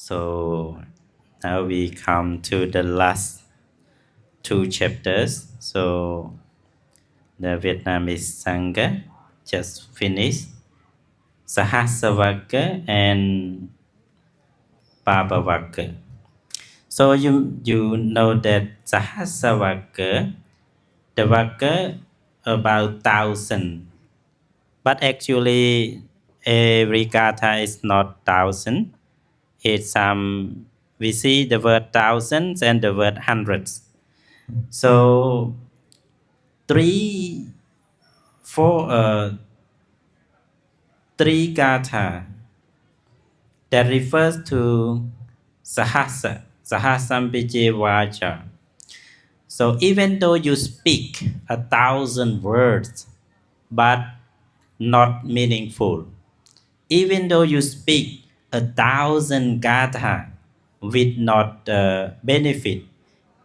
So now we come to the last two chapters. So the Vietnamese Sangha just finished Sahasravaka and Pabhavaka. So you know that Sahasravaka, the Vaka about 1,000. But actually, every gatha is not 1,000. It's we see the word thousands and the word hundreds. So three, four, three gatha that refers to sahasa, sahasambhije vacha. So even though you speak 1,000 words, but not meaningful, even though you speak 1,000 gatha with not benefit,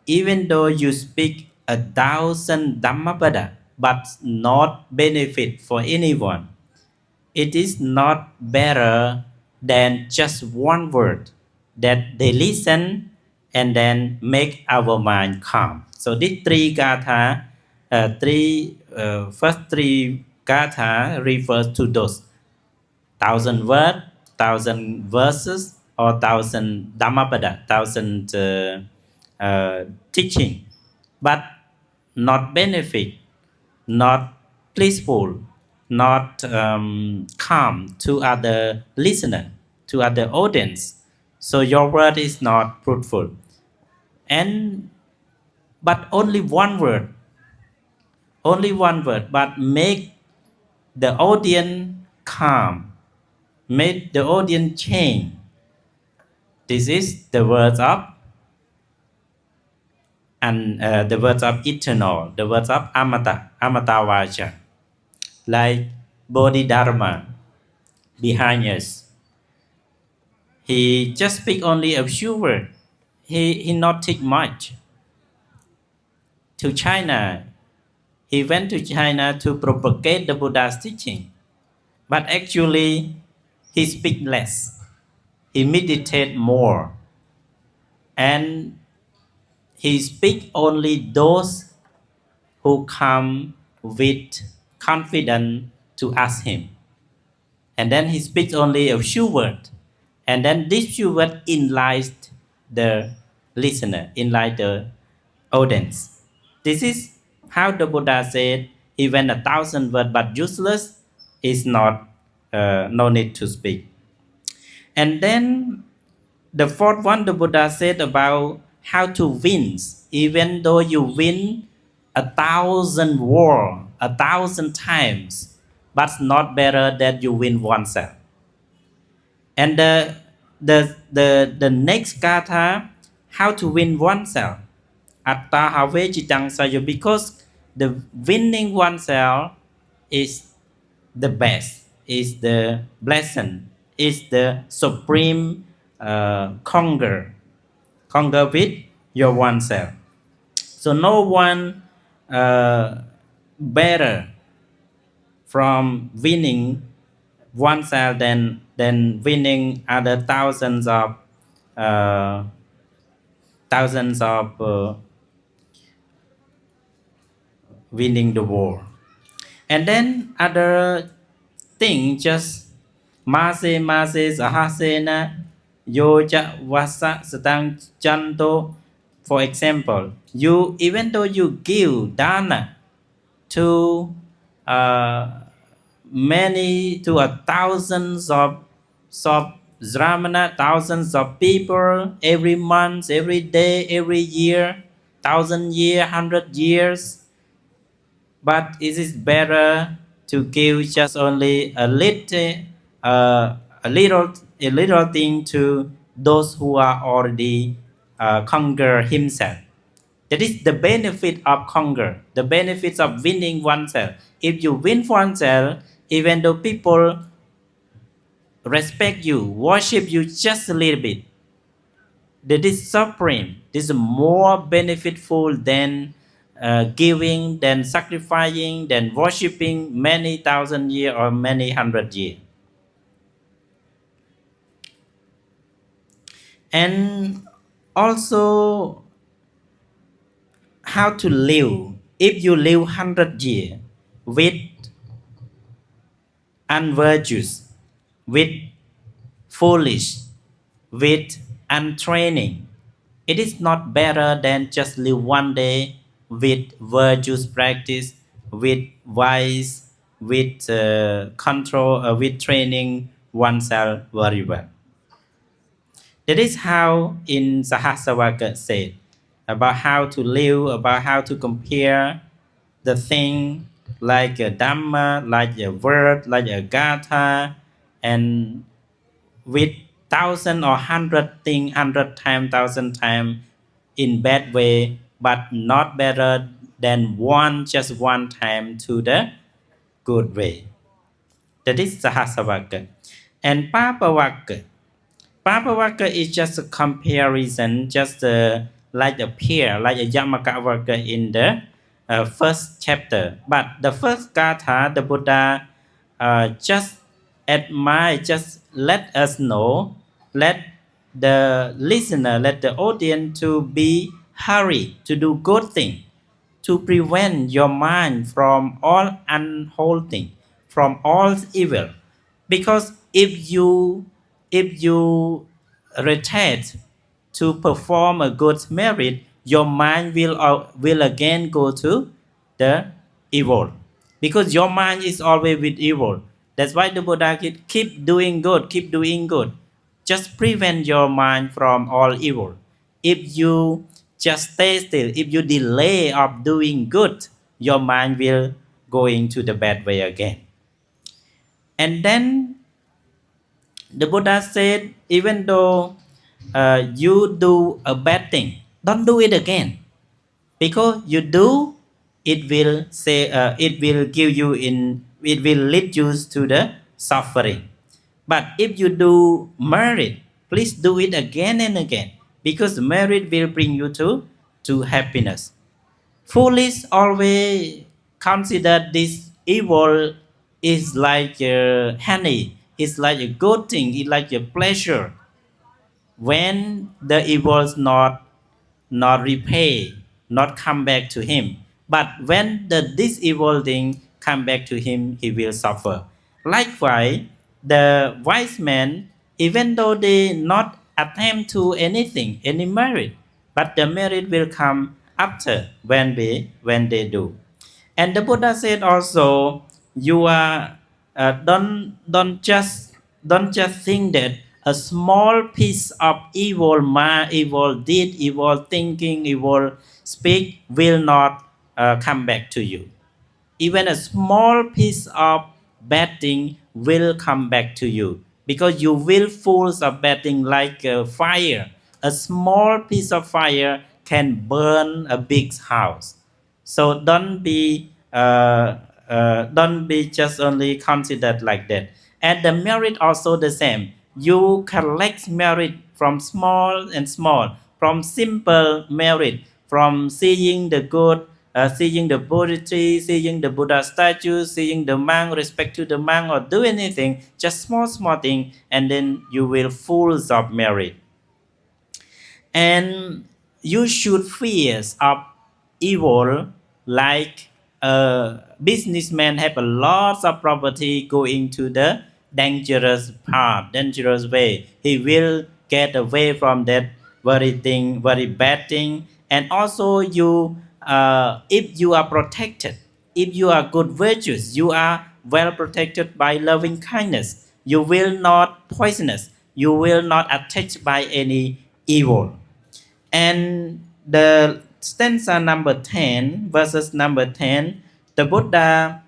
even though you speak 1,000 Dhammapada but not benefit for anyone, it is not better than just one word that they listen and then make our mind calm. So these three gatha, first three gatha refers to those 1,000 words, 1,000 verses, or 1,000 Dhammapada, 1,000 teaching, but not benefit, not peaceful, not calm to other listener, to other audience. So your word is not fruitful. And but only one word, but make the audience calm, make the audience change. This is the words of and the words of eternal, the words of amata vacha, like Bodhidharma behind us. He just speak only a few words. He not take much. To China, he went to China to propagate the Buddha's teaching, but actually he speak less. He meditate more, and he speak only those who come with confidence to ask him. And then he speaks only a few words. And then these few words enlighten the listener, enlighten the audience. This is how the Buddha said, even 1,000 words but useless is not, no need to speak. And then the fourth one, the Buddha said about how to win. Even though you win 1,000 war, 1,000 times, but not better that you win oneself. And the next kata, how to win oneself. Atta have chitang sayo, because the winning oneself is the best, is the blessing, is the supreme conquer with your oneself. So no one better from winning oneself than winning other uh, thousands of winning the war. And then other thing, just mase sahasena yoja vasa satang chanto. For example, you even though you give dana to many to a thousands of Brahmana, thousands of people every month, every day, every year, 1,000 years, 100 years. But it is better to give just only a little thing to those who are already conquer himself. That is the benefit of conquer, the benefits of winning oneself. If you win oneself, even though people respect you, worship you just a little bit, that is supreme. This is more benefitful than giving, than sacrificing, than worshiping many thousand years or many hundred years. And also how to live. If you live 100 years with unvirtuous, with foolish, with untraining, it is not better than just live one day with virtuous practice, with wise, with control, with training oneself very well. That is how in Sahasrara said about how to live, about how to compare the thing like a Dharma, like a word, like a Gatha, and with thousand or hundred thing, 100 times, 1,000 times in bad way, but not better than just one time to the good way. That is Sahasrara. And Papavaka. Papavaka is just a comparison, just like a peer, like a Yamakavaka in the first chapter. But the first Gatha, the Buddha just admire, just let us know, let the listener, let the audience to be hurry to do good thing, to prevent your mind from all unholy, from all evil. Because if you retreat to perform a good merit, your mind will again go to the evil. Because your mind is always with evil. That's why the Buddha keep doing good, keep doing good. Just prevent your mind from all evil. If you just stay still, if you delay of doing good, your mind will go into the bad way again. And then the Buddha said, even though you do a bad thing, don't do it again. Because you do, it will give you it will lead you to the suffering. But if you do merit, please do it again and again, because merit will bring you to happiness. Foolish always consider this evil is like honey, it's like a good thing, it's like a pleasure. When the evils not repay, not come back to him. But when this evil thing come back to him, he will suffer. Likewise, the wise men, even though they not attempt to anything, any merit, but the merit will come after when they do. And the Buddha said also, you are don't just think that a small piece of evil deed, evil thinking, evil speak will not come back to you. Even a small piece of bad thing will come back to you, because you will full of bad thing like fire. A small piece of fire can burn a big house. So don't be just only considered like that. And the merit also the same. You collect merit from small and small, from simple merit, from seeing the good, seeing the Bodhi tree, seeing the Buddha statue, seeing the monk, respect to the monk, or do anything, just small thing, and then you will full of merit. And you should fear of evil, like a businessman have a lot of property going to the dangerous path, dangerous way. He will get away from that very bad thing. And also if you are protected, if you are good virtues, you are well protected by loving kindness. You will not poisonous. You will not attacked by any evil. And the stanza number 10, verses number 10, the Buddha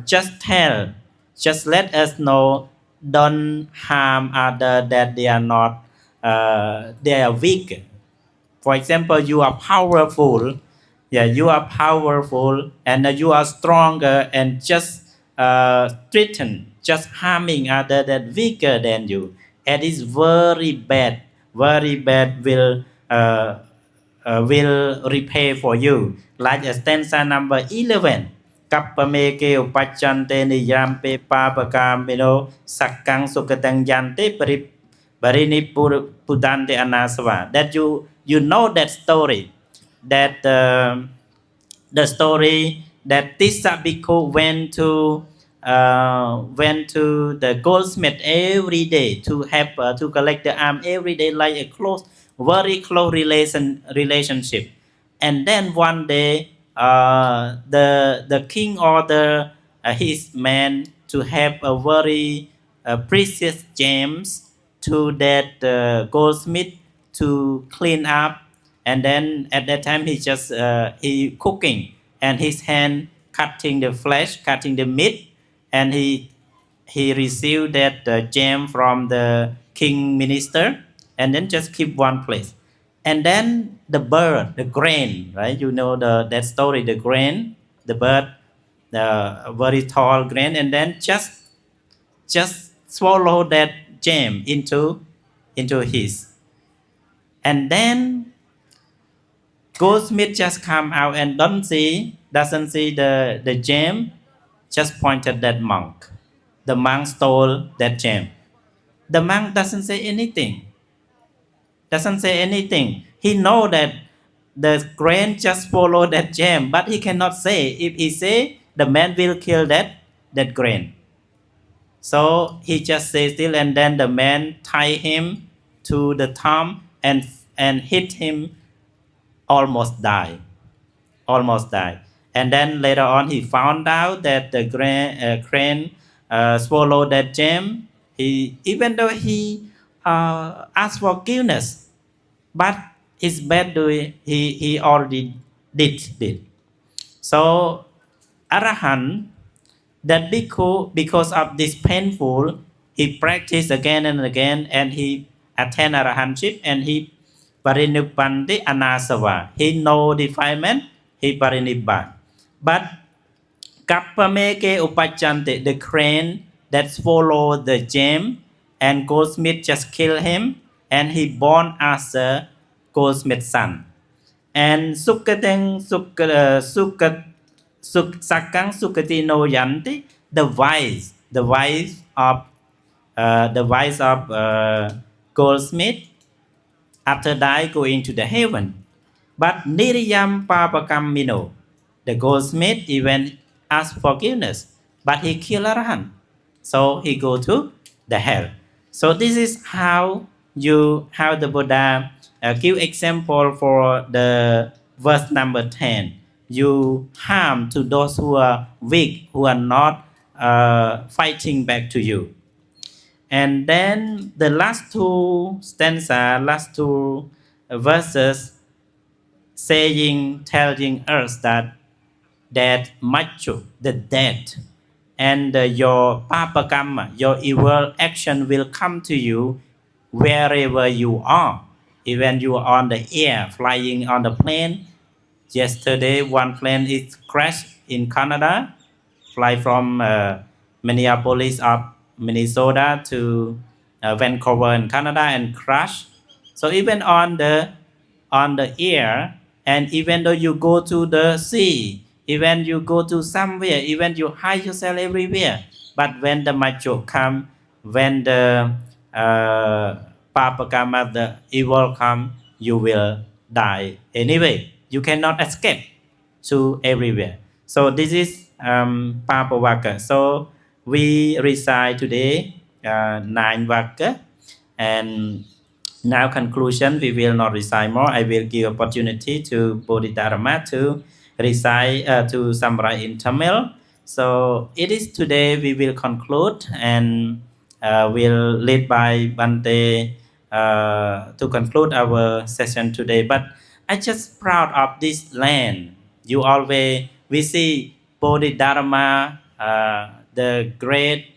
just let us know, don't harm other that they are not, they are weak. For example, you are powerful, yeah, you are powerful, and you are stronger, and just threaten, just harming other that weaker than you. And it's very bad will repay for you. Like a stanza number 11. Kappame ke upachante niyampe papakam sakkang sukatang yante Barini Pudante Anasava. That you know that story, that the story that Tissa Bhikkhu went to the goldsmith every day to have to collect the arm every day, like a very close relationship. And then one day, the king ordered his men to have a very precious gems to that goldsmith to clean up. And then at that time he cooking, and his hand cutting the flesh, cutting the meat, and he received that gem from the king minister, and then just keep one place. And then the bird, the grain, right? You know that story, the grain, the bird, the very tall grain, and then just swallow that gem into his. And then goldsmith just come out and doesn't see the gem, just pointed that monk. The monk stole that gem. The monk doesn't say anything. Doesn't say anything. He know that the grain just follow that gem, but he cannot say. If he say, the man will kill that grain. So he just stays still, and then the man tie him to the thumb and hit him, almost die. Almost died. And then later on, he found out that the crane swallowed that gem. Even though he asked forgiveness, but his bad doing, he already did. So Arahant, that bhikkhu, because of this painful, he practiced again and again, and he attained arahantship, and he parinibbante anasava. He know defilement, he parinibban. But kappameke upachante, the crane that swallowed the gem, and goldsmith just killed him, and he born as a goldsmith's son. And sakang sukati no yanti, the wife of goldsmith, after die go into the heaven. But niriyam papakam mino, the goldsmith even asked forgiveness, but he killed Arahant, so he go to the hell. So this is how the Buddha give example for the verse number 10. You harm to those who are weak, who are not fighting back to you. And then the last two verses telling us that machu, the death, and your papa karma, your evil action will come to you wherever you are. Even you are on the air, flying on the plane. Yesterday, one plane is crashed in Canada, fly from Minneapolis up Minnesota to Vancouver in Canada, and crash. So even on the air, and even though you go to the sea, even you go to somewhere, even you hide yourself everywhere, but when the macho come, when the papa karma, the evil come, you will die anyway. You cannot escape to everywhere. So this is Papa Vaka. So we recite today 9 Vaka, and now conclusion, we will not recite more. I will give opportunity to Bodhidharma to recite, to summarize in Tamil. So it is today we will conclude, and will lead by Bante to conclude our session today. But I just proud of this land. We see Bodhidharma, the great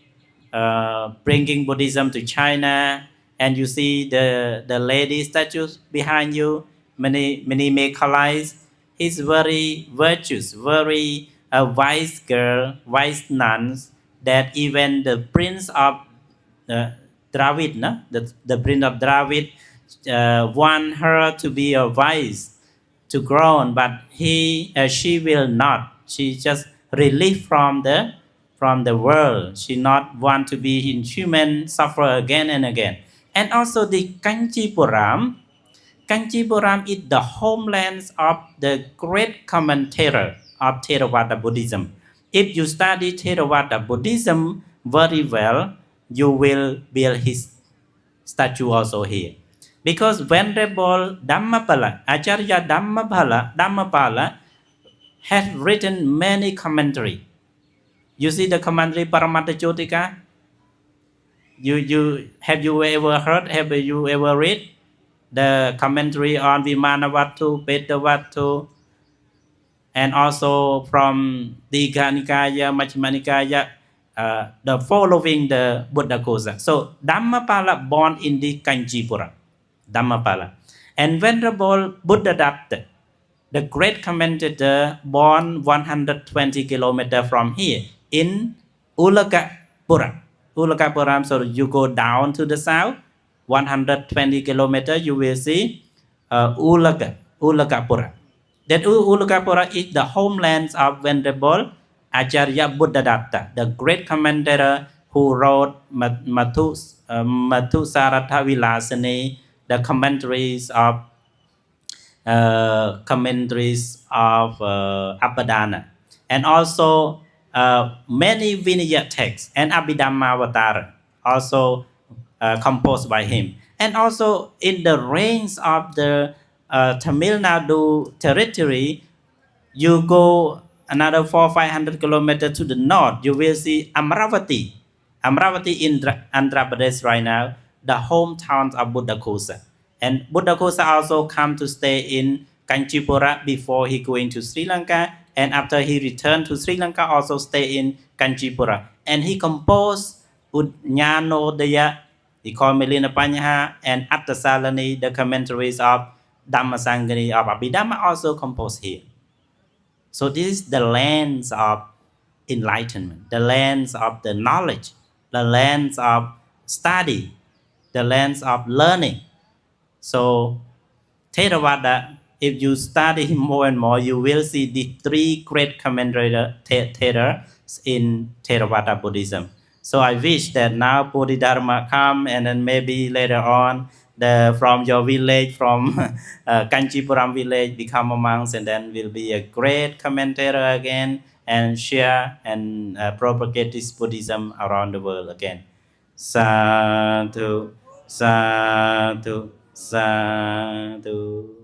bringing Buddhism to China, and you see the lady statues behind you, many Mekhalais. Is very virtuous, very wise girl, wise nuns, that even the prince of Dravid, no? the prince of Dravid want her to be a wise, to grown, but she will not. She just relief from the world. She not want to be in human, suffer again and again. And also the Kanchipuram. Kanchipuram is the homeland of the great commentator of Theravada Buddhism. If you study Theravada Buddhism very well, you will build his statue also here. Because Venerable Dhammapala, Acharya Dhammapala has written many commentary. You see the commentary Paramatta Jotika? You have you ever heard? Have you ever read the commentary on Vimanavatu, Petavatu, and also from Digha Nikaya, Majjhima Nikaya, the following the Buddha Kosa. So Dhammapala born in the Kanchipura, Dhammapala, and Venerable Buddhadatta, the great commentator, born 120 kilometers from here in Ulakapura. Ulakapura, so you go down to the south, 120 kilometers, you will see Ulakapura. That Ulakapura is the homeland of Venerable Acharya Buddhadatta, the great commentator who wrote Madhusaratha Vilasani, the commentaries of Abhidhamma, and also many Vinaya texts and Abhidhammavatara also composed by him. And also in the range of the Tamil Nadu territory, you go another 400-500 kilometers to the north, you will see Amravati. Amravati in Andhra Pradesh right now, the hometown of Buddha Kosa. And Buddha Kosa also come to stay in Kanchipura before he going to Sri Lanka. And after he returned to Sri Lanka, also stay in Kanchipura. And he composed Udnyanodaya, he called Melina Panyaha, and Attasalani, the commentaries of Dhammasangani of Abhidhamma, also composed here. So this is the lens of enlightenment, the lens of the knowledge, the lens of study, the lens of learning. So Theravada, if you study more and more, you will see the three great commentators in Theravada Buddhism. So I wish that now Bodhidharma come, and then maybe later on from your village, from Kanchipuram village, become a monk, and then will be a great commentator again and share and propagate this Buddhism around the world again. Sadhu, sadhu, sadhu.